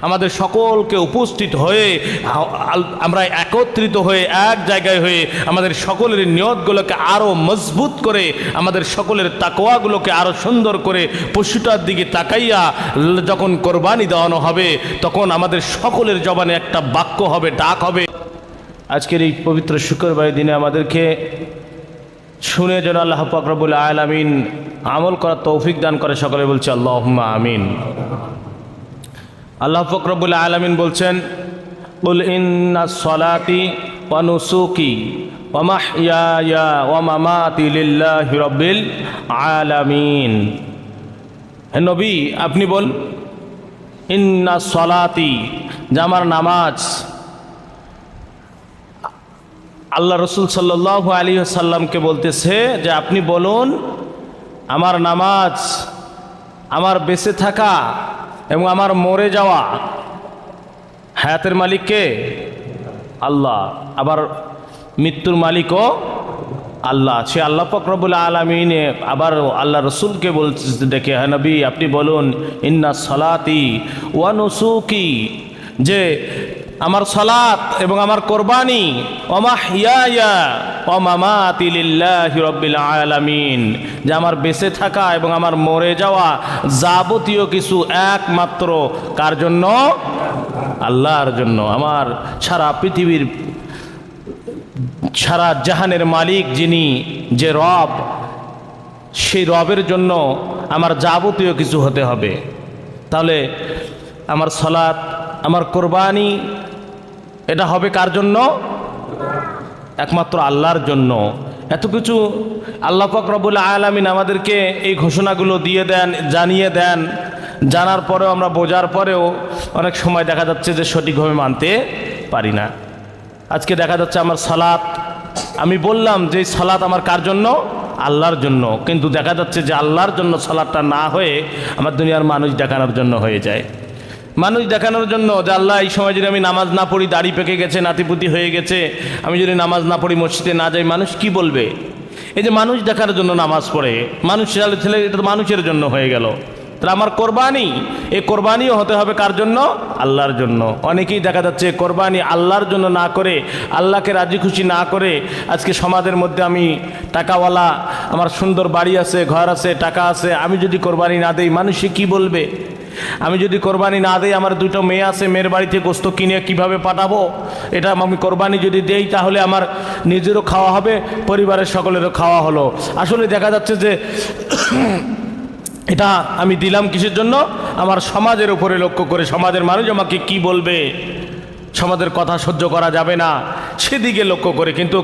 আমাদের সকলকে উপস্থিত হয়ে আমরা একত্রিত হয়ে এক জায়গায় হয়ে আমাদের সকলের নিয়তগুলোকে আরও মজবুত করে আমাদের সকলের তাকওয়াগুলোকে আরও সুন্দর করে পশুটার দিকে তাকাইয়া যখন কোরবানি দেওয়ানো হবে তখন আমাদের সকলের জবানে একটা বাক্য হবে, ডাক হবে। আজকের এই পবিত্র শুক্রবারের দিনে আমাদেরকে শুনে যেন আল্লাহ পাক রব্বুল আলামিন আমল করার তৌফিক দান করে। সকলে বলছে আল্লাহুম্মা আমিন। আল্লাহ পাক রব্বুল আলামিন বলছেন, কুল ইন্নাস সালাতি ওয়া নুসুকি ওয়া মাহইয়ায়া ওয়া মামাতি লিল্লাহি রাব্বিল আলামিন। হে নবী, আপনি বল ইন্নাস সালাতি, যে আমার নামাজ। আল্লাহ রসুল সাল্লাল্লাহু আলাইহি ওয়াসাল্লামকে বলতেছে যে আপনি বলুন আমার নামাজ, আমার বেঁচে থাকা এবং আমার মরে যাওয়া, হায়াতের মালিক কে? আল্লাহ। আবার মৃত্যুর মালিকও আল্লাহ। সে আল্লাহ পাক রব্বুল আলামিন আবার আল্লাহ রসুলকে বলতে দেখে, হ্যাঁ নবী আপনি বলুন ইন্না সালাতি ওয়া নুসুকি, যে আমার সালাত এবং আমার কোরবানি, ওয়া মাহইয়ায়া ওয়া মামাতি লিল্লাহি রাব্বিল আলামিন, যে আমার বেঁচে থাকা এবং আমার মরে যাওয়া যাবতীয় কিছু একমাত্র কার জন্য? আল্লাহর জন্য। আমার সারা পৃথিবীর, সারা জাহানের মালিক যিনি, যে রব, সেই রবের জন্য আমার যাবতীয় কিছু হতে হবে। তাহলে আমার সালাত, আমার কোরবানি, এটা হবে কার জন্য? একমাত্র আল্লাহর জন্য। এত কিছু আল্লাহ পাক রব্বুল আলামিন আমাদেরকে এই ঘোষণাগুলো দিয়ে দেন, জানিয়ে দেন। জানার পরেও আমরা, বোঝার পরেও অনেক সময় দেখা যাচ্ছে যে সঠিকভাবে মানতে পারি না। আজকে দেখা যাচ্ছে আমার সালাত, আমি বললাম যে সালাত আমার কার জন্য? আল্লাহর জন্য, কিন্তু দেখা যাচ্ছে যে আল্লাহর জন্য সালাতটা না হয়ে আমার দুনিয়ার মানুষ দেখানোর জন্য হয়ে যায়। মানুষ দেখানোর জন্য, যে আল্লাহ এই সময় যদি আমি নামাজ না পড়ি, দাড়ি পেকে গেছে, নাতিপুতি হয়ে গেছে, আমি যদি নামাজ না পড়ি, মসজিদে না যাই, মানুষ কি বলবে? এই যে মানুষ দেখার জন্য নামাজ পড়ে, মানুষ ছেলে, এটা তো মানুষের জন্য হয়ে গেল। তাহলে আমার কোরবানি, এই কোরবানিও হতে হবে কার জন্য? আল্লাহর জন্য। অনেকেই দেখা যাচ্ছে কোরবানি আল্লাহর জন্য না করে, আল্লাহকে রাজি খুশি না করে, আজকে সমাজের মধ্যে আমি টাকাওয়ালা, আমার সুন্দর বাড়ি আছে, ঘর আছে, টাকা আছে, আমি যদি কোরবানি না দেই মানুষে কি বলবে? আমি যদি কোরবানি না দেই, আমার দুটো মেয়ে আছে, মেয়ের বাড়িতে গোস্ত কিনে কিভাবে পাঠাবো? এটা আমি কোরবানি যদি দেই তাহলে আমার নিজেরও খাওয়া হবে, পরিবারের সকলেরও খাওয়া হলো। আসলে দেখা যাচ্ছে যে এটা আমি দিলাম কিসের জন্য? আমার সমাজের উপরে লক্ষ্য করে, সমাজের মানুষ আমাকে কি বলবে, সমাজের কথা সহ্য করা যাবে না, সেদিকে লক্ষ্য করে। কিন্তু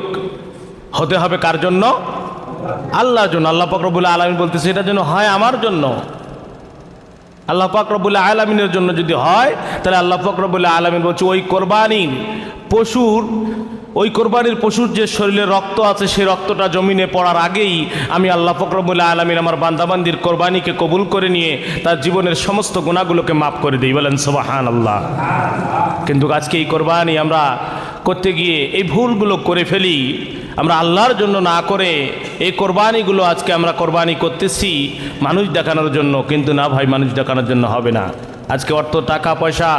হতে হবে কার জন্য? আল্লাহর জন্য। আল্লাহ পাক রব্বুল আলামিন বলতেছে এটা যেন হয় আমার জন্য। আল্লাহ পাক রব্বুল আলামিনের জন্য যদি হয়, তাহলে আল্লাহ পাক রব্বুল আলামিন বলছে ওই কোরবানির পশুর, ওই কোরবানির পশুর যে শরীরে রক্ত আছে, সেই রক্তটা জমিনে পড়ার আগেই আমি আল্লাহ পাক রব্বুল আলামিন আমার বান্দাবান্দির কোরবানিকে কবুল করে নিয়ে তার জীবনের সমস্ত গুনাহগুলোকে মাফ করে দিই। বলেন সুবহানাল্লাহ। কিন্তু আজকে এই কোরবানি আমরা করতে গিয়ে এই ভুলগুলো করে ফেলি। আমরা আল্লাহর জন্য না করে এই কোরবানিগুলো আজকে আমরা কোরবানি করতেছি মানুষ দেখানোর জন্য। কিন্তু না ভাই, মানুষ দেখানোর জন্য হবে না। আজকে অর্থ, টাকা পয়সা,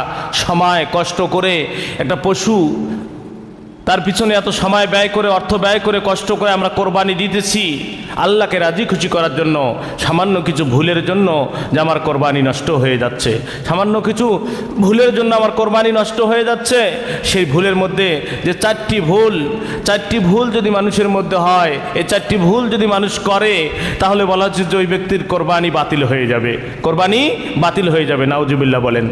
সময় কষ্ট করে একটা পশু, তার পিছনে এত সময় ব্যয় করে, অর্থ ব্যয় করে, কষ্ট করে আমরা কোরবানি দিতেছি আল্লাহকে রাজি খুশি করার জন্য। সামান্য কিছু ভুলের জন্য যে আমার কোরবানি নষ্ট হয়ে যাচ্ছে, সামান্য কিছু ভুলের জন্য আমার কোরবানি নষ্ট হয়ে যাচ্ছে। সেই ভুলের মধ্যে যে চারটি ভুল যদি মানুষের মধ্যে হয়, এই চারটি ভুল যদি মানুষ করে, তাহলে বলা হচ্ছে যে ওই ব্যক্তির কোরবানি বাতিল হয়ে যাবে, কোরবানি বাতিল হয়ে যাবে। নাউজুবিল্লাহ বলেন।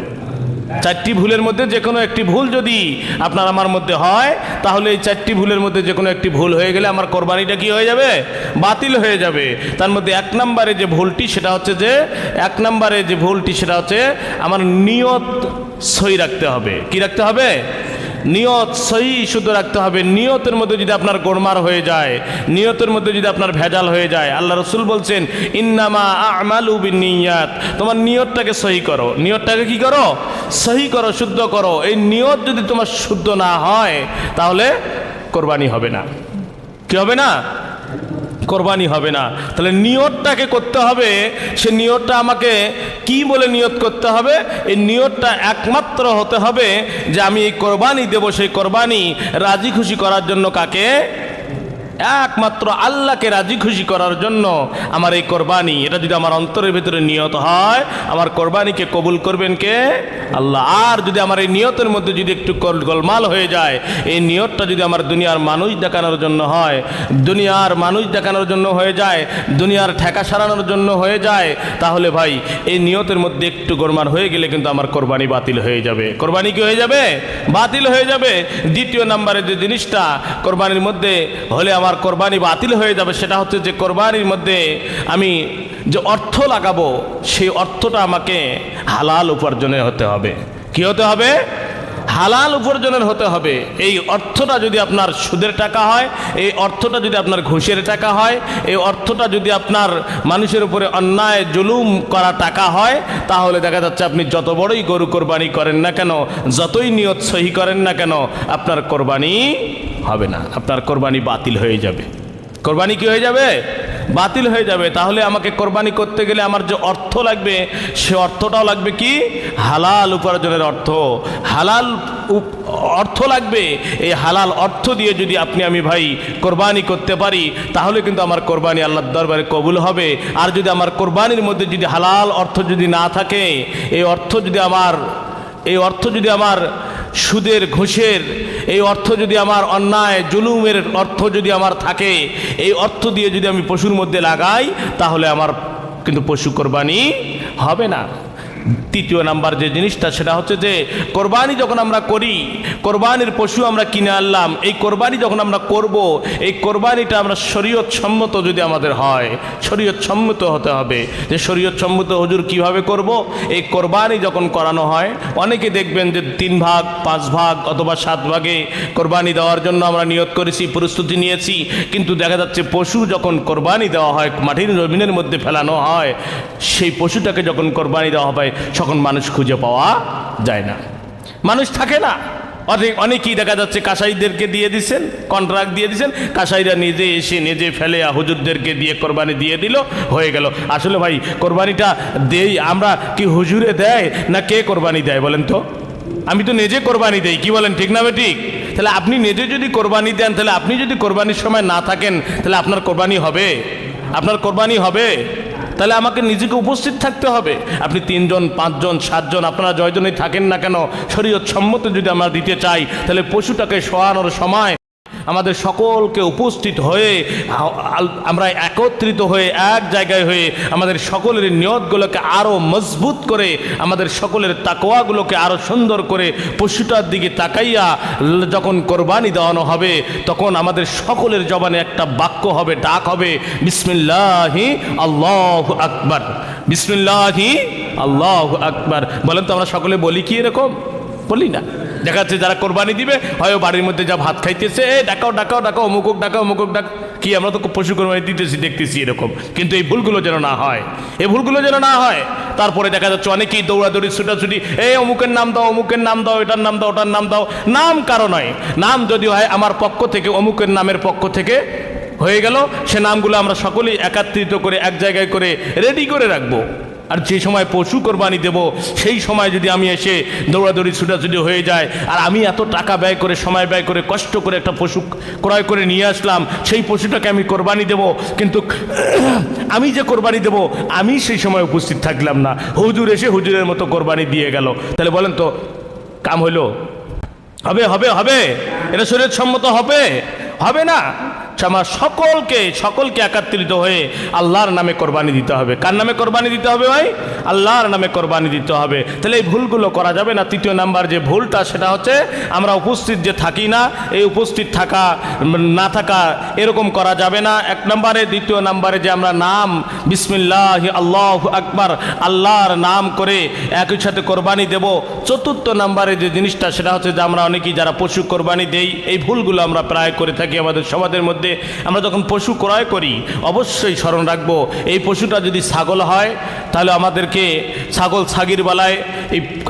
চারটি ভুলের মধ্যে যে কোনো একটি ভুল যদি আপনার আমার মধ্যে হয়, তাহলে এই চারটি ভুলের মধ্যে যে কোনো একটি ভুল হয়ে গেলে আমার কোরবানিটা কি হয়ে যাবে? বাতিল হয়ে যাবে। তার মধ্যে এক নম্বরে যে ভুলটি সেটা হচ্ছে আমার নিয়ত সহি রাখতে হবে। কি রাখতে হবে? নিয়ত সহি শুদ্ধ রাখতে হবে। নিয়তের মধ্যে যদি আপনার গোলমাল হয়ে যায়, নিয়তের মধ্যে যদি আপনার ভেজাল হয়ে যায়, আল্লাহ রসুল বলছেন ইন্নামা আমালু বিন্নিয়াত, তোমার নিয়তটাকে সহি করো। নিয়তটাকে কি করো? সহি করো, শুদ্ধ করো। এই নিয়ত যদি তোমার শুদ্ধ না হয়, তাহলে কোরবানি হবে না। কি হবে না? কোরবানি হবে না। তাহলে নিয়তটাকে করতে হবে, সে নিয়তটা আমাকে কি বলে নিয়ত করতে হবে? এই নিয়তটা একমাত্র হতে হবে যে আমি এই কোরবানি দেব, সেই কোরবানি রাজি খুশি করার জন্য কাকে? একমাত্র আল্লাহকে রাজি খুশি করার জন্য আমার এই কোরবানি। এটা যদি আমার অন্তরের ভিতরে নিয়ত হয়, আমার কোরবানিকে কবুল করবেন কে? আল্লাহ। আর যদি আমার এই নিয়তের মধ্যে যদি একটু গোলমাল হয়ে যায়, এই নিয়তটা যদি আমার দুনিয়ার মানুষ দেখানোর জন্য হয়, দুনিয়ার মানুষ দেখানোর জন্য হয়ে যায়, দুনিয়ার ঠেকা সারানোর জন্য হয়ে যায়, তাহলে ভাই এই নিয়তের মধ্যে একটু গোলমাল হয়ে গেলে কিন্তু আমার কোরবানি বাতিল হয়ে যাবে। কোরবানি কি হয়ে যাবে? বাতিল হয়ে যাবে। দ্বিতীয় নম্বরে যে জিনিসটা কোরবানির মধ্যে হলে আমার কোরবানি বাতিল হয়ে যাবে, সেটা হচ্ছে যে কোরবানির মধ্যে আমি যে অর্থ লাগাবো, সেই অর্থটা আমাকে হালাল উপার্জনের হতে হবে। কি হতে হবে? হালাল উপার্জনের হতে হবে। এই অর্থটা যদি আপনার সুদের টাকা হয়, এই অর্থটা যদি আপনার ঘুষের টাকা হয়, এই অর্থটা যদি আপনার মানুষের উপরে অন্যায় জুলুম করা টাকা হয়, তাহলে দেখা যাচ্ছে আপনি যত বড়ই গরু কোরবানি করেন না কেন, যতই নিয়ত সহি করেন না কেন, আপনার কোরবানি হবে না, আপনার কোরবানি বাতিল হয়ে যাবে। কোরবানি কি হয়ে যাবে? বাতিল হয়ে যাবে। তাহলে আমাকে কোরবানি করতে গেলে আমার যে অর্থ লাগবে, সে অর্থটাও লাগবে কি? হালাল উপার্জনের অর্থ। হালাল অর্থ লাগবে। এই হালাল অর্থ দিয়ে যদি আমি ভাই কোরবানি করতে পারি, তাহলে কিন্তু আমার কোরবানি আল্লাহর দরবারে কবুল হবে। আর যদি আমার কোরবানির মধ্যে যদি হালাল অর্থ যদি না থাকে, এই অর্থ যদি আমার সুদের ঘুষের, এই অর্থ যদি আমার অন্যায় জুলুমের অর্থ যদি আমার থাকে, এই অর্থ দিয়ে যদি আমি পশুর মধ্যে লাগাই, তাহলে আমার কিন্তু পশু কোরবানি হবে না। তৃতীয় নাম্বার যে জিনিসটা, সেটা হচ্ছে যে কোরবানি যখন আমরা করি, কোরবানির পশু আমরা কিনে আনলাম, এই কোরবানি যখন আমরা করব, এই কোরবানিটা আমরা শরীয়ত সম্মত যদি আমাদের হয়, শরীয়ত সম্মত হতে হবে। যে শরীয়ত সম্মত হুজুর কিভাবে করব? এই কোরবানি যখন করানো হয়, অনেকে দেখবেন যে 3 ভাগ 5 ভাগ অথবা 7 ভাগে কোরবানি দেওয়ার জন্য আমরা নিয়ত করেছি, প্রস্তুতি নিয়েছি, কিন্তু দেখা যাচ্ছে পশু যখন কোরবানি দেওয়া হয়, মাটির জমিনের মধ্যে ফেলানো হয়, সেই পশুটাকে যখন কোরবানি দেওয়া হয়, তখন মানুষ খুঁজে পাওয়া যায় না, মানুষ থাকে না। অনেকেই দেখা যাচ্ছে কাসাইদেরকে দিয়ে দিচ্ছেন, কন্ট্রাক্ট দিয়ে দিচ্ছেন, কাসাইরা নিজে এসে নিজে ফেলে হুজুরদেরকে দিয়ে কোরবানি দিয়ে দিল, হয়ে গেল। আসলে ভাই কোরবানিটা দেই আমরা কি হুজুরে দেয় না কে কোরবানি দেয় বলেন তো? আমি তো নিজে কোরবানি দেই, কি বলেন, ঠিক না ঠিক? তাহলে আপনি নিজে যদি কোরবানি দেন, তাহলে আপনি যদি কোরবানির সময় না থাকেন, তাহলে আপনার কোরবানি হবে? আপনার কোরবানি হবে? তাহলে আমাকে নিজেকে উপস্থিত থাকতে হবে। আপনি 3 জন 5 জন 7 জন আপনারা জয়জনই থাকেন না কেন, শরীয়ত সম্মত যদি আমরা দিতে চাই, তাহলে পশুটাকে শোয়ানোর সময় আমাদের সকলকে উপস্থিত হয়ে আমরা একত্রিত হয়ে এক জায়গায় হয়ে আমাদের সকলের নিয়তগুলোকে আরও মজবুত করে, আমাদের সকলের তাকওয়াগুলোকে আরও সুন্দর করে পশুটার দিকে তাকাইয়া যখন কোরবানি দেওয়ানো হবে, তখন আমাদের সকলের জবানে একটা বাক্য হবে, ডাক হবে, বিসমিল্লাহি আল্লাহু আকবার, বিসমিল্লাহি আল্লাহু আকবার। বলেন তো আমরা সকলে বলি কি এরকম? বলি না। দেখা যাচ্ছে যারা কোরবানি দিবে, হয় বাড়ির মধ্যে যা ভাত খাইতেছে, ডাকাও ডাকাও ডাকাও অমুকুক ডাকাও অমুকুক ডাক, কি আমরা তো পশু কোরবানি দিতেছি, দেখতেছি এরকম। কিন্তু এই ভুলগুলো যেন না হয়, এই ভুলগুলো যেন না হয়। তারপরে দেখা যাচ্ছে অনেকেই দৌড়াদৌড়ি ছুটাছুটি, অমুকের নাম দাও, অমুকের নাম দাও, এটার নাম দাও, ওটার নাম দাও। নাম কারো নয়, নাম যদি হয় আমার পক্ষ থেকে, অমুকের নামের পক্ষ থেকে হয়ে গেল, সে নামগুলো আমরা সকলেই একত্রিত করে এক জায়গায় করে রেডি করে রাখবো। আর যে সময় পশু কোরবানি দেব, সেই সময় যদি আমি এসে দৌড়াদৌড়ি ছুটাছুটি হয়ে যায়, আর আমি এত টাকা ব্যয় করে, সময় ব্যয় করে, কষ্ট করে একটা পশু ক্রয় করে নিয়ে আসলাম, সেই পশুটাকে আমি কোরবানি দেব, কিন্তু আমি যে কোরবানি দেব আমি সেই সময় উপস্থিত থাকলাম না, হুজুর এসে হুজুরের মতো কোরবানি দিয়ে গেল, তাহলে বলেন তো কাম হইল? হবে? হবে? হবে? এটা শরীয়ত সম্মত হবে? হবে না। আমার সকলকে একত্রিত হয়ে আল্লাহর নামে কোরবানি দিতে হবে। কার নামে কোরবানি দিতে হবে ভাই? আল্লাহর নামে কোরবানি দিতে হবে। তাহলে এই ভুলগুলো করা যাবে না। তৃতীয় নাম্বার যে ভুলটা, সেটা হচ্ছে আমরা উপস্থিত যে থাকি না, এই উপস্থিত থাকা না থাকা এরকম করা যাবে না, 1 নম্বরে। দ্বিতীয় নাম্বারে যে আমরা নাম বিসমিল্লাহি আল্লাহু আকবার, আল্লাহর নাম করে একই সাথে কোরবানি দেব। চতুর্থ নাম্বারে যে জিনিসটা, সেটা হচ্ছে যে আমরা অনেকেই যারা পশু কোরবানি দেই, এই ভুলগুলো আমরা প্রায় করে থাকি আমাদের সমাজের মধ্যে। আমরা যখন পশু ক্রয় করি, অবশ্যই স্মরণ রাখবো, এই পশুটা যদি ছাগল হয়, তাহলে আমাদেরকে ছাগল ছাগির বেলায়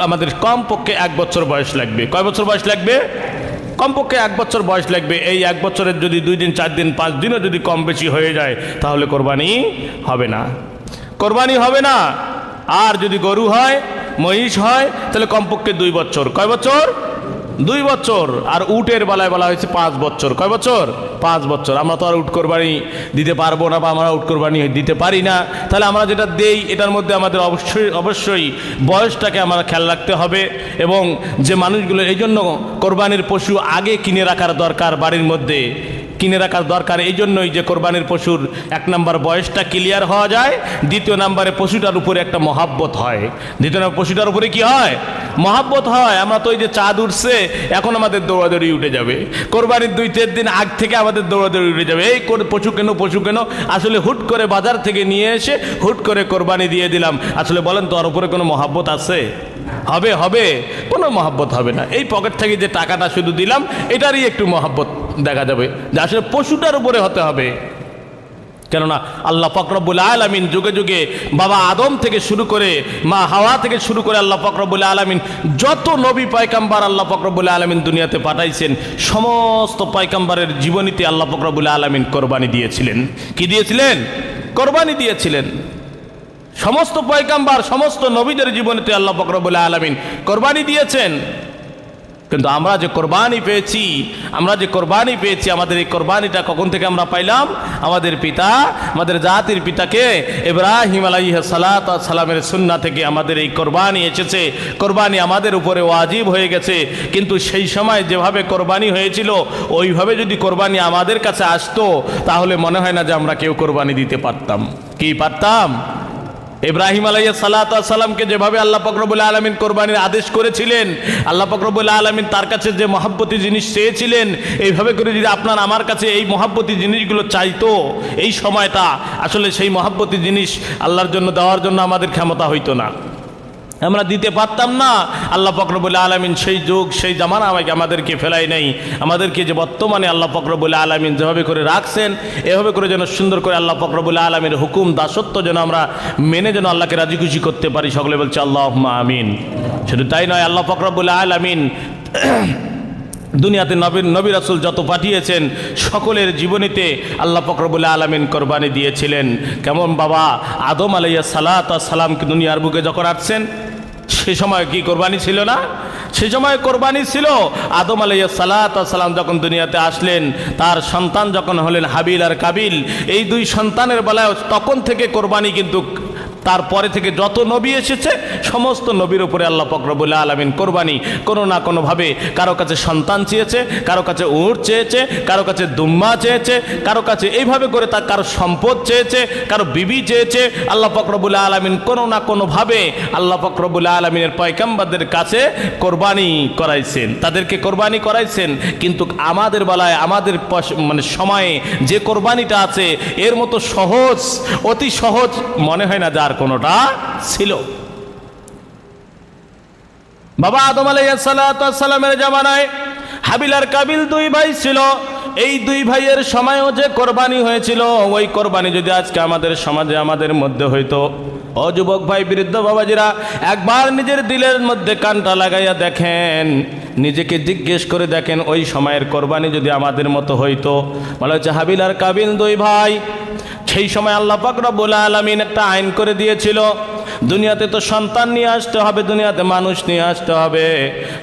আমাদের কমপক্ষে 1 বছর বয়স লাগবে। কয় বছর বয়স লাগবে? কমপক্ষে 1 বছর বয়স লাগবে। এই 1 বছরের যদি 2 দিন 4 দিন 5 দিনও যদি কম বেশি হয়ে যায় তাহলে কোরবানি হবে না, কোরবানি হবে না। আর যদি গরু হয়, মহিষ হয়, তাহলে কমপক্ষে 2 বছর। কয় বছর? 2 বছর। আর উটের বেলায় বলা হয়েছে 5 বছর। কয় বছর? 5 বছর। আমরা তো আর উট কোরবানি দিতে পারবো না, বা আমরা উট কোরবানি দিতে পারি না। তাহলে আমরা যেটা দেই এটার মধ্যে আমাদের অবশ্যই বয়সটাকে আমরা খেয়াল রাখতে হবে। এবং যে মানুষগুলো এই জন্য কোরবানির পশু আগে কিনে রাখার দরকার, বাড়ির মধ্যে কিনে রাখার দরকার এই জন্যই যে কোরবানির পশুর 1 নাম্বার বয়সটা ক্লিয়ার হওয়া যায়, 2য় নাম্বারে পশুটার উপরে একটা মহাব্বত হয়। 2য় নাম্বার পশুটার উপরে কি হয়? মহাব্বত হয়। আমরা তো এই যে চাঁদ উঠছে এখন আমাদের দৌড়াদৌড়ি উঠে যাবে, কোরবানির 2-3 দিন আগ থেকে আমাদের দৌড়াদৌড়ি উঠে যাবে, এই পশু কেন পশু কেন। আসলে হুট করে বাজার থেকে নিয়ে এসে হুট করে কোরবানি দিয়ে দিলাম। আসলে বলেন তো ওর উপরে কোনো মহাব্বত আছে? হবে? হবে? কোনো মহাব্বত হবে না। এই পকেট থেকে যে টাকাটা শুধু দিলাম এটারই একটু মহাব্বত দেখা যাবে, যে আসলে পশুটার উপরে হতে হবে। কেননা আল্লাহ পাক রব্বুল আলামিন যুগে যুগে বাবা আদম থেকে শুরু করে মা হাওয়া থেকে শুরু করে আল্লাহ পাক রব্বুল আলামিন যত নবী পয়গম্বর আল্লাহ পাক রব্বুল আলামিন দুনিয়াতে পাঠাইছেন, সমস্ত পয়গম্বরের জীবনীতে আল্লাহ পাক রব্বুল আলামিন কোরবানি দিয়েছিলেন। কি দিয়েছিলেন? কোরবানি দিয়েছিলেন। সমস্ত পয়গম্বর সমস্ত নবীদের জীবনীতে আল্লাহ পাক রব্বুল আলামিন কোরবানি দিয়েছেন। কিন্তু আমরা যে কোরবানি পেয়েছি, আমাদের এই কোরবানিটা কখন থেকে আমরা পাইলাম? আমাদের পিতা, আমাদের জাতির পিতাকে ইব্রাহিম আলাইহিস সালাতু ওয়াস সালামের সুন্নাহ থেকে আমাদের এই কোরবানি এসেছে। কোরবানি আমাদের উপরে ওয়াজিব হয়ে গেছে। কিন্তু সেই সময় যেভাবে কোরবানি হয়েছিল ওইভাবে যদি কোরবানি আমাদের কাছে আসতো তাহলে মনে হয় না যে আমরা কেউ কোরবানি দিতে পারতাম। কি পারতাম? ইব্রাহিম আলাইহিস সালাতু ওয়াস সালামকে যেভাবে আল্লাহ পাক রব্বুল আলামিন কোরবানির আদেশ করেছিলেন, আল্লাহ পাক রব্বুল আলামিন তার কাছে যে মহব্বতী জিনিস চেয়েছিলেন, এইভাবে করে যদি আপনার আমার কাছে এই মহব্বতী জিনিসগুলো চাইতো এই সময়টা, আসলে সেই মহব্বতী জিনিস আল্লাহর জন্য দেওয়ার জন্য আমাদের ক্ষমতা হইতো না, আমরা দিতে পারতাম না। আল্লাহ পাক রব্বুল আলামিন সেই যুগ সেই জামানা আমাদেরকে ফেলাই নাই, আমাদেরকে যে বর্তমানে আল্লাহ পাক রব্বুল আলামিন যেভাবে করে রাখছেন এভাবে করে যেন সুন্দর করে আল্লাহ পাক রব্বুল আলামিনের হুকুম দাসত্ব যেন আমরা মেনে যেন আল্লাহকে রাজি খুশি করতে পারি। সকলে বলছে আল্লাহুম্মা আমিন। শুধু তাই নয়, আল্লাহ পাক রব্বুল আলামিন দুনিয়াতে নবী রাসূল যত পাঠিয়েছেন সকলের জীবনীতে আল্লাহ পাক রব্বুল আলামিন কোরবানি দিয়েছিলেন। কেমন? বাবা আদম আলাইহিস সালাতু ওয়াস সালামকে দুনিয়ার বুকে যখন আসছেন সে সময় কি কোরবানি ছিল না? সে সময় কোরবানি ছিল। আদম আলাইহিস সালাতু ওয়াস সালাম যখন দুনিয়াতে আসলেন, তার সন্তান যখন হলেন হাবিল আর কাবিল, এই 2 সন্তানের বেলায় তখন থেকে কোরবানি কিন্তু তারপরে থেকে যত নবী এসেছে সমস্ত নবীর উপরে আল্লাহ পাক রব্বুল আলামিন কোরবানি কোনো না কোনোভাবে, কারো কাছে সন্তান চেয়েছে, কারো কাছে উট চেয়েছে, কারো কাছে দুম্মা চেয়েছে, কারো কাছে এইভাবে করে তার কারো সম্পদ চেয়েছে, কারো বিবি চেয়েছে। আল্লাহ পাক রব্বুল আলামিন কোনো না কোনোভাবে আল্লাহ পাক রব্বুল আলামিনের পয়গম্বরদের কাছে কোরবানি করাইছেন, তাদেরকে কোরবানি করাইছেন। কিন্তু আমাদের বেলায় আমাদের মানে সময়ে যে কোরবানিটা আছে এর মতো সহজ, অতি সহজ মনে হয় না যার কোনোটা ছিল। বাবা আদম আলাইহিস সালাতু ওয়াস সালামের জামানায় হাবিল আর কাবিল 2 ভাই ছিল। এই 2 ভাইয়ের সময়ও যে কোরবানি হয়েছিল, ওই কোরবানি যদি আজকে আমাদের সমাজে আমাদের মধ্যে হইতো, ও যুবক ভাই, বৃদ্ধ বাবাজিরা, একবার নিজের দিলের মধ্যে কানটা লাগাইয়া দেখেন, নিজেকে জিজ্ঞেস করে দেখেন, ওই সময়ের কোরবানি যদি আমাদের মতো হইতো। বলা হচ্ছে হাবিল আর কাবিল 2 ভাই, সেই সময় আল্লাহ পাক রব্বুল আলামিন একটা আইন করে দিয়েছিল, দুনিয়াতে তো সন্তান নিয়ে আসতে হবে, দুনিয়াতে মানুষ নিয়ে আসতে হবে।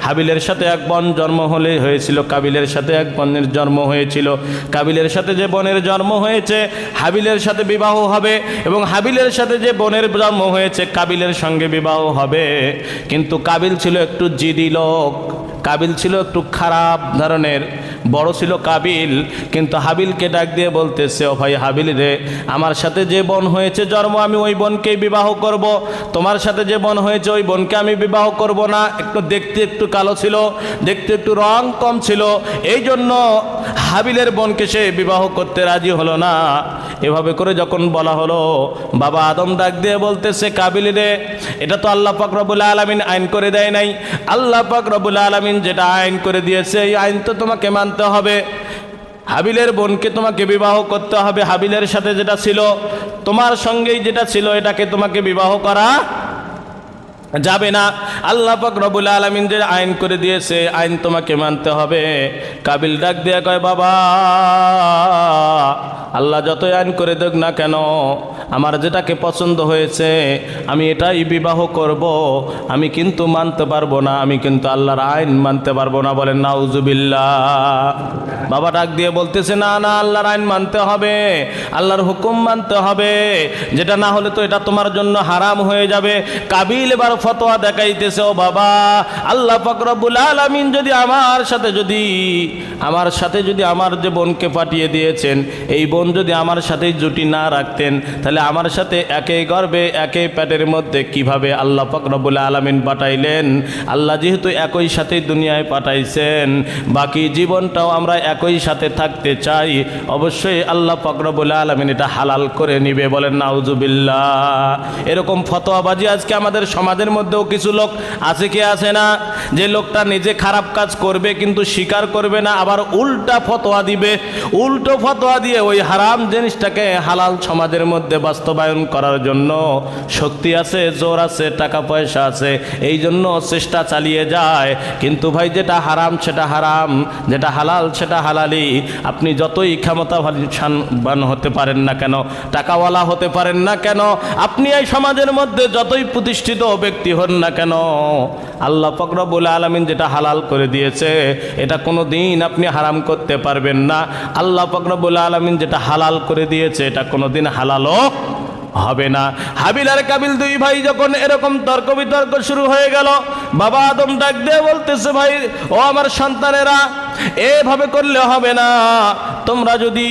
হাবিলের সাথে এক বোন জন্ম হয়েছিল, কাবিলের সাথে এক বোনের জন্ম হয়েছিল। কাবিলের সাথে যে বোনের জন্ম হয়েছে হাবিলের সাথে বিবাহ হবে, এবং হাবিলের সাথে যে বোনের জন্ম হয়েছে কাবিলের সঙ্গে বিবাহ হবে। কিন্তু কাবিল ছিল একটু জিদি লোক, কাবিল ছিল একটু খারাপ ধরনের, বড় ছিল কাবিল। কিন্তু হাবিলকে ডাক দিয়ে বলতেছে, ও ভাই হাবিল রে, আমার সাথে যে বোন হয়েছে জন্ম আমি ওই বোনকেই বিবাহ করব, তোমার সাথে যে বোন হয়েছে ওই বোনকে আমি বিবাহ করব না। একটু দেখতে একটু কালো ছিল, দেখতে একটু রং কম ছিল, এই জন্য হাবিলের বোনকে সে বিবাহ করতে রাজি হলো না। এভাবে করে যখন বলা হলো, বাবা আদম ডাক দিয়ে বলতেছে, কাবিল রে, এটা তো আল্লাহ পাক রব্বুল আলামিন আইন করে দেয় নাই, আল্লাহ পাক রব্বুল আলামিন যেটা আইন করে দিয়েছে এই আইন তো তোমাকে মানতে হবে। হাবিলের বোনকে তোমাকে বিবাহ করতে হবে, হাবিলের সাথে যেটা ছিল তোমার সঙ্গেই যেটা ছিল এটাকে তোমাকে বিবাহ করা যাবে না। আল্লাহ পাক রব্বুল আলামিন যে আইন করে দিয়েছে আইন তোমাকে মানতে হবে। কাবিল ডাক দিয়ে কয়, বাবা আল্লাহ যতই আইন করে দেখ না কেন, আমার যেটাকে পছন্দ হয়েছে আমি এটাই বিবাহ করব, আমি কিন্তু মানতে পারবো না, আমি কিন্তু আল্লাহর আইন মানতে পারবো না। বলেন নাউজুবিল্লাহ। বাবা ডাক দিয়ে বলতেছে, না না, আল্লাহর আইন মানতে হবে, আল্লাহর হুকুম মানতে হবে, যেটা না হলে তো এটা তোমার জন্য হারাম হয়ে যাবে। কাবিল এবার ফতোয়া দেখাইতেছে, ও বাবা, আল্লাহ পাক রব্বুল আলামিন যদি আমার সাথে যদি আমার যে বোনকে পাঠিয়ে দিয়েছেন, এই বোন যদি আমার সাথে জুটি না রাখতেন, তাহলে আমার সাথে একই গর্ভে একই পেটের মধ্যে কিভাবে আল্লাহ পাক রব্বুল আলামিন পাঠাইলেন? আল্লাহ যেহেতু একই সাথে দুনিয়ায় পাঠাইছেন, বাকি জীবনটাও আমরা একই সাথে থাকতে চাই, অবশ্যই আল্লাহ পাক রব্বুল আলামিন এটা হালাল করে নিবে। বলেন নাউজুবিল্লাহ। এরকম ফতোয়াবাজি আজকে আমাদের সমাজের মধ্যেও কিছু লোক আছে কি আছে না? যে লোকটা নিজে খারাপ কাজ করবে কিন্তু স্বীকার করবে না, আবার উল্টা ফতোয়া দিবে, উল্টো ফতোয়া দিয়ে ওই হারাম জিনিসটাকে হালাল সমাজের মধ্যে বাস্তবায়ন করার জন্য শক্তি আছে, জোর আছে, টাকা পয়সা আছে, এই জন্য চেষ্টা চালিয়ে যায়। কিন্তু ভাই যেটা হারাম সেটা হারাম, যেটা হালাল সেটা হালালি। আপনি যতই ক্ষমতাবান হতে পারেন না কেন, টাকাওয়ালা হতে পারেন না কেন, আপনি এই সমাজের মধ্যে যতই প্রতিষ্ঠিত ব্যক্তি হন না কেন, আল্লাহ পাক রব্বুল আলামিন যেটা হালাল করে দিয়েছে এটা কোনো দিন আপনি হারাম করতে পারবেন না। আল্লাহ পাক রব্বুল আলামিন যেটা হালাল করে দিয়েছে এটা কোনো দিন হালালও হবে না। হাবিল আর কাবিল দুই ভাই যখন এরকম তর্ক বিতর্ক শুরু হয়ে গেল, বাবা আদম ডাক দিয়ে বলতেছে, ভাই ও আমার সন্তানেরা, এভাবে করলে হবে না। তোমরা যদি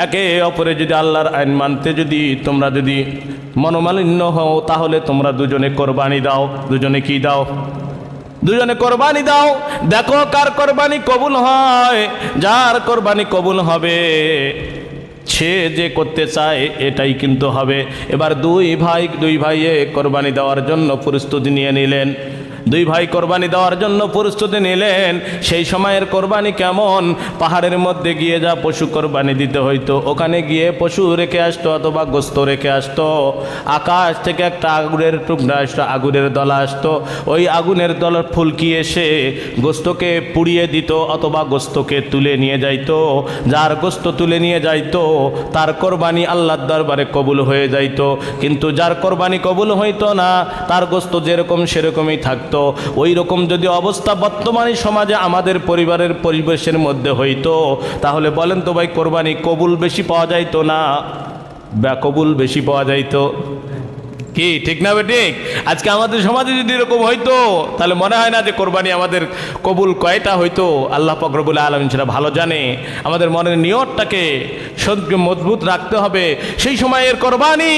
একে অপরে যদি আল্লাহর আইন মানতে যদি তোমরা যদি মনোমালিন্য হও, তাহলে তোমরা দুজনে কোরবানি দাও। দুজনে কি দাও? দুজনে কোরবানি দাও। দেখো কার কোরবানি কবুল হয়। যার কোরবানি কবুল হবে সে যে করতে চায় এটাই কিন্তু হবে। এবার দুই ভাইয়ে কোরবানি দেওয়ার জন্য প্রস্তুতি নিয়ে নিলেন। দুই ভাই কোরবানি দেওয়ার জন্য প্রস্তুতি নিলেন। সেই সময়ের কোরবানি কেমন? পাহাড়ের মধ্যে গিয়ে যা পশু কোরবানি দিতে হইতো, ওখানে গিয়ে পশু রেখে আসতো অথবা গোস্ত রেখে আসতো। আকাশ থেকে একটা আগুনের টুকরা আসতো, আগুনের দলা আসতো, ওই আগুনের দলা ফুলকি এসে গোস্তকে পুড়িয়ে দিত অথবা গোস্তকে তুলে নিয়ে যাইতো। যার গোস্ত তুলে নিয়ে যাইতো তার কোরবানি আল্লাহর দরবারে কবুল হয়ে যাইতো। কিন্তু যার কোরবানি কবুল হইতো না, তার গোস্ত যেরকম সেরকমই থাকতো। ওই রকম যদি অবস্থা বর্তমানে সমাজে আমাদের পরিবারের পরিবেশের মধ্যে হইতো, তাহলে বলেন তো ভাই, কোরবানি কবুল বেশি পাওয়া যাইতো না বেকবুল বেশি পাওয়া যাইতো? কি ঠিক না বেঠিক? আজকে আমাদের সমাজে যদি এরকম হইতো, তাহলে মনে হয় না যে কোরবানি আমাদের কবুল কয়টা হইতো? আল্লাহ পাক রব্বুল আলামিন সেটা ভালো জানে। আমাদের মনের নিয়তটাকে মজবুত রাখতে হবে। সেই সময়ের কোরবানি,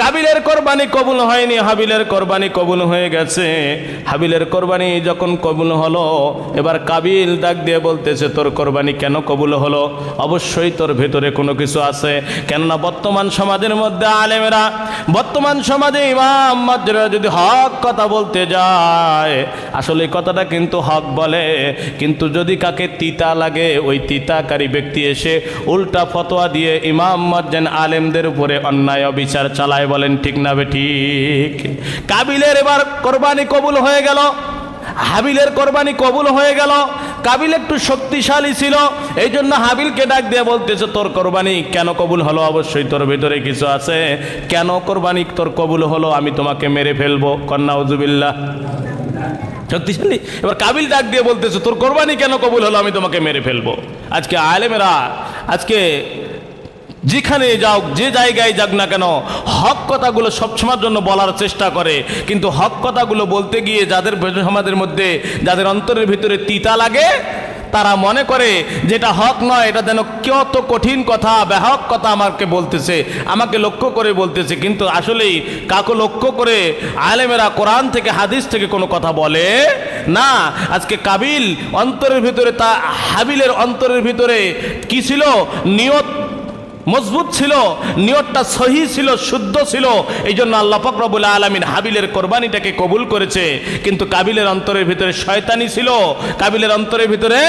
কাবিলের কোরবানি কবুল হয়নি, হাবিলের কোরবানি কবুল হয়ে গেছে। হাবিলের কোরবানি যখন কবুল হলো, এবার কাবিল ডাক দিয়ে বলতেছে, তোর কোরবানি কেন কবুল হলো? অবশ্যই তোর ভেতরে কোনো কিছু আছে। কেননা বর্তমান সমাজের মধ্যে আলেমেরা, বর্তমান সমাজে ইমাম মাদ্রা যদি হক কথা বলতে যায়, আসলে কথাটা কিন্তু হক বলে, কিন্তু যদি কাকে তিতা লাগে, ওই তিতাকারী ব্যক্তি এসে উল্টা ফতোয়া দিয়ে ইমাম মাজ্জান আলেমদের উপরে অন্যায় অবিচার চালায়। বলেন ঠিক না বেঠিক? কাবিলের এবার কোরবানি কবুল হয়ে গেল, হাবিলের কোরবানি কবুল হয়ে গেল। কাবিল একটু শক্তিশালী ছিল, এই জন্য হাবিলকে ডাক দিয়ে বলতেছে, তোর কোরবানি কেন কবুল হলো? অবশ্যই তোর ভেতরে কিছু আছে। কেন কোরবানি তোর কবুল হলো? আমি তোমাকে মেরে ফেলবো। নাউজুবিল্লাহ। শক্তিশালী। এবার কাবিল ডাক দিয়ে বলতেছে, তোর কোরবানি কেন কবুল হলো? আমি তোমাকে মেরে ফেলবো। আজকে আলেমেরা আজকে যেখানে যাও, যে জায়গায় যাক না কেন, হক কথাগুলো সবসময়ের জন্য বলার চেষ্টা করে, কিন্তু হক কথাগুলো বলতে গিয়ে যাদের সমাজের মধ্যে, যাদের অন্তরের ভিতরে তিতা লাগে, তারা মনে করে যেটা হক নয়, এটা যেন কত কঠিন কথা, ব্যাহক কথা আমাকে বলতেছে, আমাকে লক্ষ্য করে বলতেছে। কিন্তু আসলেই কাকে লক্ষ্য করে আলেমেরা কোরআন থেকে হাদিস থেকে কোনো কথা বলে না। আজকে কাবিল অন্তরের ভিতরে, তা হাবিলের অন্তরের ভিতরে কি ছিল? নিয়ত মজবুত ছিল, নিয়তটা সহি ছিল, শুদ্ধ ছিল। এই জন্য আল্লাহ পাক রব্বুল আলামিন হাবিলের কোরবানিটাকে কবুল করেছে। কিন্তু কাবিলের অন্তরের ভিতরে শয়তানি ছিল, কাবিলের অন্তরের ভিতরে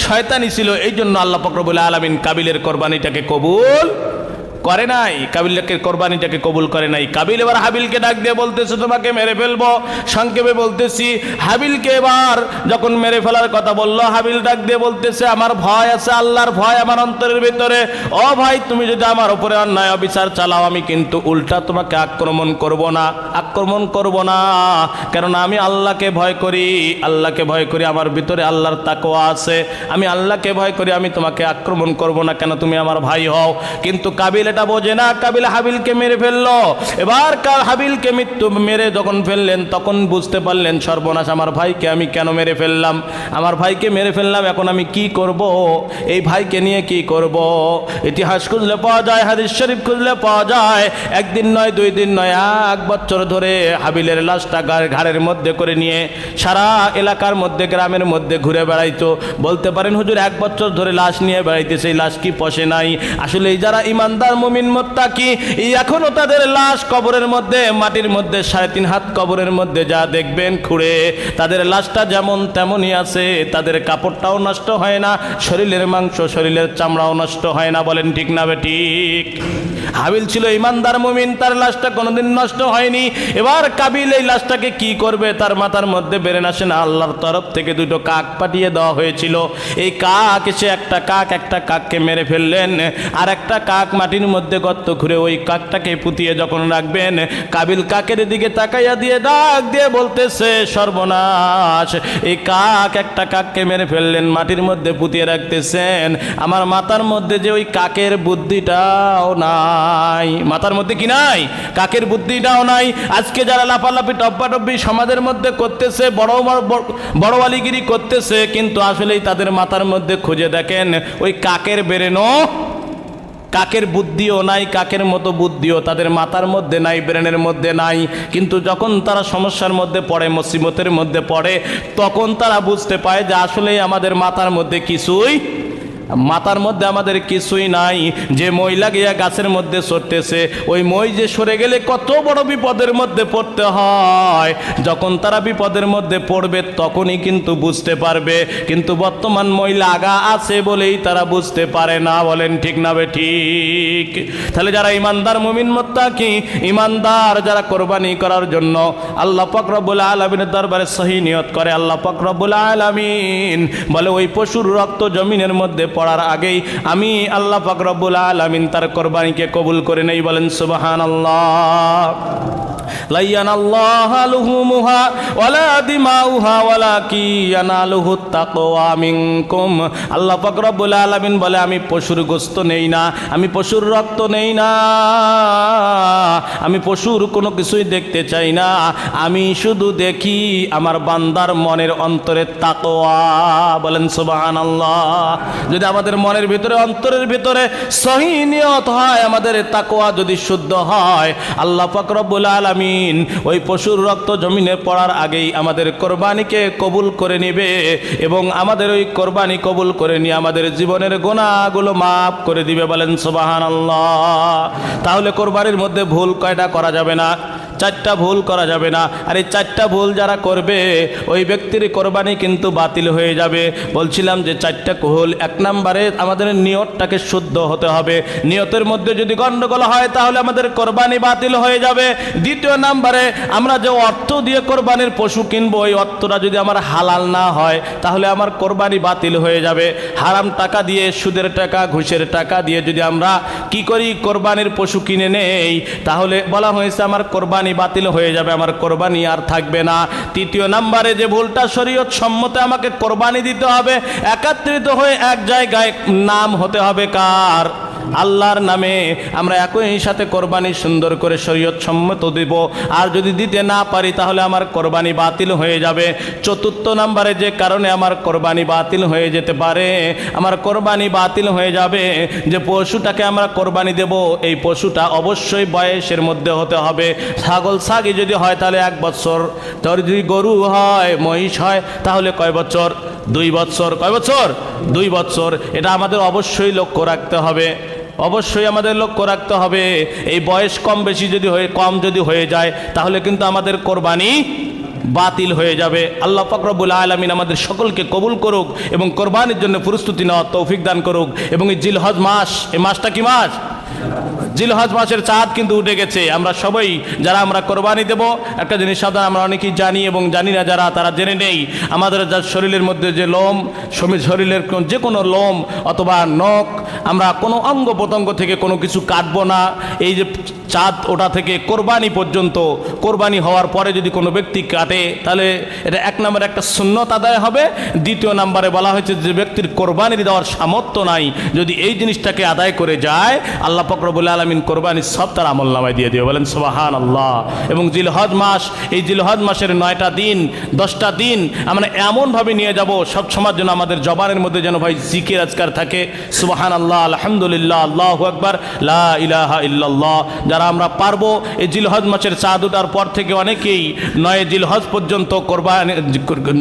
শয়তানি ছিল। এই জন্য আল্লাহ পাক রব্বুল আলামিন কাবিলের কোরবানিটাকে কবুল করে নাই, কাবিলকে কোরবানিটাকে কবুল করে নাই। কাবিল এবার হাবিলকে ডাক দিয়ে বলতেছে তোমাকে মেরে ফেলবো। সংক্ষেপে বলতেছি, হাবিলকে এবার যখন মেরে ফেলার কথা বললো, হাবিল ডাক দিয়ে বলতেছে আমার ভয় আছে, আল্লাহর ভয় আমার অন্তরের ভিতরে। ও ভাই, তুমি যদি আমার উপরে অন্যায় অবিচার চালাও, আমি কিন্তু উল্টা তোমাকে আক্রমণ করব না, কেননা আমি আল্লাহকে ভয় করি, আল্লাহকে ভয় করি, আমার ভিতরে আল্লাহর তাকওয়া আছে, আমি আল্লাহকে ভয় করি, আমি তোমাকে আক্রমণ করব না, কেন তুমি আমার ভাই হও। কিন্তু কাবিল এটা বোঝে না, কাবিল হাবিলকে মেরে ফেললো। এবার হাবিলকে মৃত্যু মেরে যখন ফেললেন, তখন বুঝতে পারলেন সর্বনাশ, আমার ভাইকে আমি কেন মেরে ফেললাম, আমার ভাইকে মেরে ফেললাম, এখন আমি কি করব, এই ভাইকে নিয়ে কি করব। ইতিহাস খুঁজলে পাওয়া যায়, হাদিস শরীফ খুঁজলে পাওয়া যায়, একদিন নয়, 2 দিন নয়, 1 বছর ধরে হাবিলের লাশটা ঘাড়ের মধ্যে করে নিয়ে সারা এলাকার মধ্যে, গ্রামের মধ্যে ঘুরে বেড়াইতো। বলতে পারেন হুজুর 1 বছর ধরে লাশ নিয়ে বেড়াইতে, সেই লাশ কি পশে নাই? আসলে যারা ইমানদার মুমিন মুত্তাকি, এখনো তাদের লাশ কবরের মধ্যে, মাটির মধ্যে 3.5 হাত কবরের মধ্যে যা দেখবেন খুঁড়ে, তাদের লাশটা যেমন তেমনই আছে, তাদের কাপড়টাও নষ্ট হয় না, শরীরের মাংস, শরীরের চামড়াও নষ্ট হয় না। বলেন ঠিক না বেঠিক? হাবিল ছিল ইমানদার মুমিন, তার লাশটা কোনোদিন নষ্ট হয়নি। এবার কাবিল এই লাশটাকে কি করবে, তার মাথার মধ্যে বেরেন আসে না। আল্লাহর তরফ থেকে 2টো কাক পাঠিয়ে দেওয়া হয়েছিল। এই কাক এসে একটা কাককে মেরে ফেললেন, আর একটা কাক মাটির মধ্যে গর্ত খুঁড়ে ওই কাকটাকে পুঁতিয়ে যখন রাখবেন, কাবিল কাকের দিকে তাকাইয়া দিয়ে ডাক দিয়ে বলতেছে সর্বনাশ, এই একটা কাককে মেরে ফেললেন, মাটির মধ্যে পুঁতিয়ে রাখতেছেন, আমার মাথার মধ্যে যে ওই কাকের বুদ্ধিটাও নাই, মাথার মধ্যে কি নাই, কাকের বুদ্ধিটাও নাই। আজকে যারা লাফালাফি টপ্পাটপ্পি সমাজের মধ্যে করতেছে, বড় আলিগিরি করতেছে, কিন্তু আসলেই তাদের মাথার মধ্যে খুঁজে দেখেন ওই কাকের বেরেনও, কাকের বুদ্ধিও নাই, কাকের মতো বুদ্ধিও তাদের মাথার মধ্যে নাই, ব্রেনের মধ্যে নাই। কিন্তু যখন তারা সমস্যার মধ্যে পড়ে, মুসিবতের মধ্যে পড়ে, তখন তারা বুঝতে পায় যে আসলেই আমাদের মাথার মধ্যে কিছুই নাই। যে মই লাগিয়া গাছের মধ্যে সরতেছে, ওই মই যে সরে গেলে কত বড় বিপদের মধ্যে পড়তে হয়, যখন তারা বিপদের মধ্যে পড়বে তখনই কিন্তু বুঝতে পারবে। কিন্তু বর্তমান মই লাগা আছে বলেই তারা বুঝতে পারে না। বলেন ঠিক না বেঠিক? তাহলে যারা ইমানদার মুমিন মুত্তাকি, ইমানদার যারা কোরবানি করার জন্য আল্লাহ পাক রব্বুল আলামিনের দরবারে সহি নিয়ত করে, আল্লাহ পাক রব্বুল আলামিন বলে ওই পশুর রক্ত জমিনের মধ্যে পড়ার আগেই আমি আল্লাহ পাক রব্বুল আলামিন তার কোরবানিকে কবুল করে নেই। বলেন সুবহানাল্লাহ। লা ইয়ানাল্লাহু লুহুমুহা ওয়ালা দিমাউহা ওয়ালাকিন ইয়ানালুহুত তাকওয়া মিনকুম। আল্লাহ পাক রব্বুল আলামিন বলে আমি পশুর গোশত নেই না, আমি পশুর রক্ত নেই না, আমি পশুর কোনো কিছুই দেখতে চাই না, আমি শুধু দেখি আমার বান্দার মনের অন্তরের তাকওয়া। বলেন সুবহানাল্লাহ। যদি আমাদের মনের ভিতরে, অন্তরের ভিতরে সহি নিয়ত হয়, আমাদের তাকওয়া যদি শুদ্ধ হয়, আল্লাহ পাক রব্বুল আলামিন ওই পশুর রক্ত জমিনে পড়ার আগেই আমাদের কোরবানিকে কবুল করে নেবে এবং আমাদের ওই কোরবানি কবুল করে নিয়ে আমাদের জীবনের গুনাহগুলো মাফ করে দিবে। বলেন সুবহানাল্লাহ। তাহলে কোরবানির মধ্যে ভুল কয়টা করা যাবে না? 4টা ভুল করা যাবে না। আর এই 4টা ভুল যারা করবে ওই ব্যক্তির কোরবানি কিন্তু বাতিল হয়ে যাবে। বলছিলাম যে 4টা ভুল। 1 নম্বরে আমাদের নিয়তটাকে শুদ্ধ হতে হবে। নিয়তের মধ্যে যদি গন্ডগোল হয় তাহলে আমাদের কোরবানি বাতিল হয়ে যাবে। 2 নম্বরে আমরা যে অর্থ দিয়ে কোরবানির পশু কিনবো, ওই অর্থটা যদি আমার হালাল না হয় তাহলে আমার কোরবানি বাতিল হয়ে যাবে। হারাম টাকা দিয়ে, সুদের টাকা, ঘুষের টাকা দিয়ে যদি আমরা কি করি, কোরবানির পশু কিনে নেই, তাহলে বলা হয়েছে আমার কোরবানি বাতিল হয়ে যাবে, আমার কোরবানি আর থাকবে না। 3 নম্বরে যে ভুলটা, শরীয়ত সম্মতে আমাকে কোরবানি দিতে হবে, একত্রিত হয়ে এক জায়গায় নাম হতে হবে কার? আল্লাহর নামে। আমরা একই সাথে কোরবানি সুন্দর করে শরীয়ত সম্মত দেব। আর যদি দিতে না পারি তাহলে আমার কোরবানি বাতিল হয়ে যাবে। 4 নম্বরে যে কারণে আমার কোরবানি বাতিল হয়ে যেতে পারে, আমার কোরবানি বাতিল হয়ে যাবে, যে পশুটাকে আমরা কোরবানি দেব এই পশুটা অবশ্যই বয়সের মধ্যে হতে হবে। ছাগল ছাগি যদি হয় তাহলে 1 বছর, যদি গরু হয়, মহিষ হয় তাহলে কয় বছর? 2 বছর। কয় বছর? 2 বছর। এটা আমাদের অবশ্যই লক্ষ্য রাখতে হবে, অবশ্যই আমাদের লক্ষ্য রাখতে হবে। এই বয়স কম বেশি যদি কম হয়ে যায় তাহলে কিন্তু আমাদের কোরবানি বাতিল হয়ে যাবে। আল্লাহ পাক রব্বুল আলামিন আমাদের সকলকে কবুল করুক এবং কোরবানির জন্য প্রস্তুতি নেওয়ার তৌফিক দান করুক। এবং এই জিলহজ মাস, এই মাসটা কি মাস? জিলহজ মাসের চাঁদ কিন্তু উঠে গেছে। আমরা সবাই যারা আমরা কোরবানি দেব একটা জিনিস সাধারণ আমরা অনেকেই জানি এবং জানি না যারা, তারা জেনে নেই আমাদের যা শরীরের মধ্যে যে লোম, শরীরের যে কোনো লোম অথবা নখ, আমরা কোনো অঙ্গ প্রত্যঙ্গ থেকে কোনো কিছু কাটবো না। এই যে চাঁদ ওঠা থেকে কোরবানি পর্যন্ত, কোরবানি হওয়ার পরে যদি কোনো ব্যক্তি কাটে তাহলে এটা এক নম্বরে একটা সুন্নত আদায় হবে। দ্বিতীয় নম্বরে বলা হয়েছে যে ব্যক্তির কোরবানি দেওয়ার সামর্থ্য নাই, যদি এই জিনিসটাকে আদায় করে যায় আল্লাহ পাক রব্বুল আলামিন কোরবানির সব তার আমলনামায় দিয়ে দিবে, বলেন সুবহানাল্লাহ। এবং জিলহজ মাস, এই জিলহজ মাসের 9টা দিন 10টা দিন আমরা এমনভাবে নিয়ে যাব সব সময়ের জন্য আমাদের জবানের মধ্যে যেন ভাই জিকির আজকার থাকে, সুবহানাল্লাহ, আলহামদুলিল্লাহ, আল্লাহু আকবার, লা ইলাহা ইল্লাল্লাহ। যারা আমরা পারবো এই জিলহজ মাসের চাঁদ ওঠার পর থেকে অনেকেই 9 জিলহজ পর্যন্ত কোরবানি,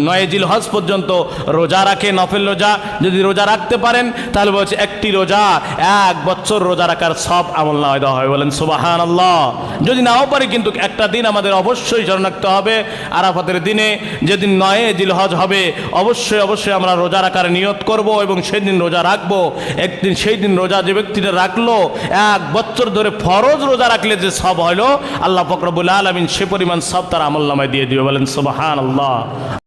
9 জিলহজ পর্যন্ত রোজা রাখে, নফল রোজা। যদি রোজা রাখতে পারেন তাহলে বলছে একটি রোজা 1 বছর রোজা রাখার সব আমলনামায় দেওয়া হয়, বলেন সুবহানাল্লাহ। যদি নাও পারি কিন্তু একটা দিন আমাদের অবশ্যই স্মরণ রাখতে হবে, আরাফাতের দিনে যেদিন 9 জিলহজ হবে অবশ্যই অবশ্যই আমরা রোজা রাখার নিয়ত করব এবং সেই দিন রোজা রাখবো। একদিন সেই দিন রোজা যে ব্যক্তিটা রাখলো 1 বছর ধরে ফরজ রোজা রাখলে যে সব হলো আল্লাহ পাক রব্বুল আলামিন সে পরিমাণ সব তার আমলনামায় দিয়ে দিবে, বলেন সুবহানাল্লাহ।